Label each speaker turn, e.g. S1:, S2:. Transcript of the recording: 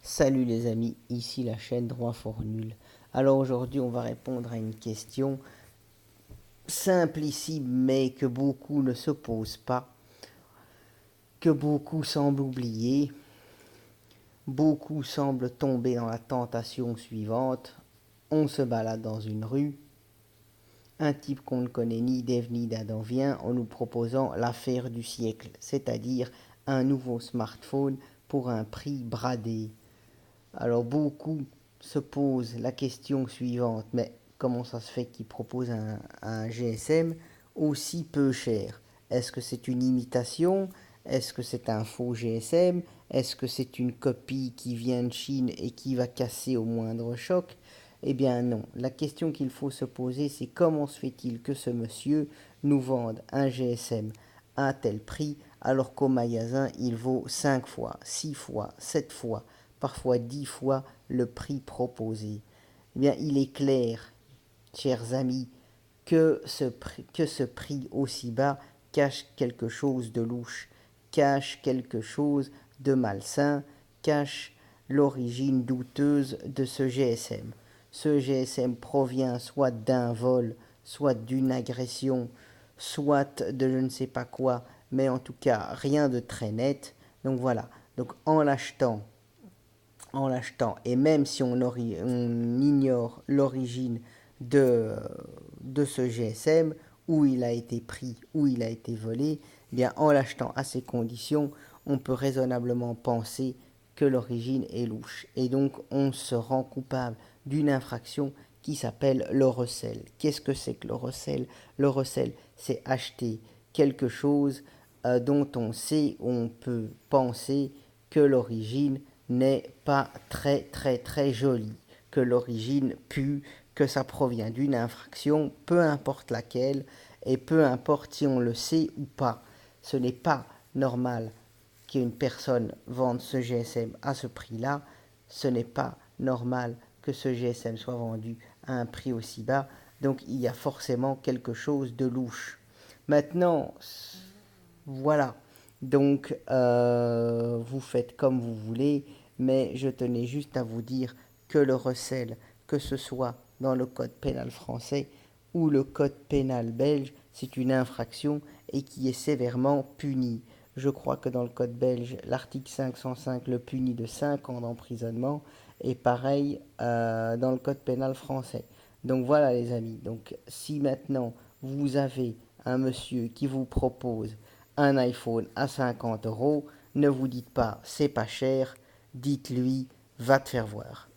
S1: Salut les amis, ici la chaîne Droit Fort Nul. Alors aujourd'hui on va répondre à une question simplissime mais que beaucoup ne se posent pas, que beaucoup semblent oublier, beaucoup semblent tomber dans la tentation suivante. On se balade dans une rue, un type qu'on ne connaît ni d'Ève ni d'Adam vient en nous proposant l'affaire du siècle, c'est-à-dire un nouveau smartphone pour un prix bradé. Alors beaucoup se posent la question suivante, mais comment ça se fait qu'il propose un GSM aussi peu cher? Est-ce que c'est une imitation? Est-ce que c'est un faux GSM? Est-ce que c'est une copie qui vient de Chine et qui va casser au moindre choc? Eh bien non, la question qu'il faut se poser, c'est comment se fait-il que ce monsieur nous vende un GSM à un tel prix alors qu'au magasin il vaut 5 fois, 6 fois, 7 fois, parfois 10 fois le prix proposé. Eh bien, il est clair, chers amis, que ce prix aussi bas cache quelque chose de louche, cache quelque chose de malsain, cache l'origine douteuse de ce GSM. Ce GSM provient soit d'un vol, soit d'une agression, soit de je ne sais pas quoi, mais en tout cas rien de très net. Donc voilà, donc en l'achetant, et même si on ignore l'origine de, de ce GSM, où il a été pris, où il a été volé, eh bien en l'achetant à ces conditions, on peut raisonnablement penser que l'origine est louche. Et donc on se rend coupable d'une infraction qui s'appelle le recel. Qu'est-ce que c'est que le recel? Le recel, c'est acheter quelque chose dont on sait, on peut penser que l'origine n'est pas très jolie, que l'origine pue, que ça provient d'une infraction, peu importe laquelle, et peu importe si on le sait ou pas. Ce n'est pas normal qu'une personne vende ce GSM à ce prix-là, ce n'est pas normal que ce GSM soit vendu à un prix aussi bas, donc il y a forcément quelque chose de louche. Maintenant, voilà, donc vous faites comme vous voulez, mais je tenais juste à vous dire que le recel, que ce soit dans le code pénal français ou le code pénal belge, c'est une infraction et qui est sévèrement punie. Je crois que dans le code belge, l'article 505 le punit de 5 ans d'emprisonnement et pareil dans le code pénal français. Donc voilà les amis, donc si maintenant vous avez un monsieur qui vous propose un iPhone à 50 euros, ne vous dites pas c'est pas cher, dites-lui va te faire voir.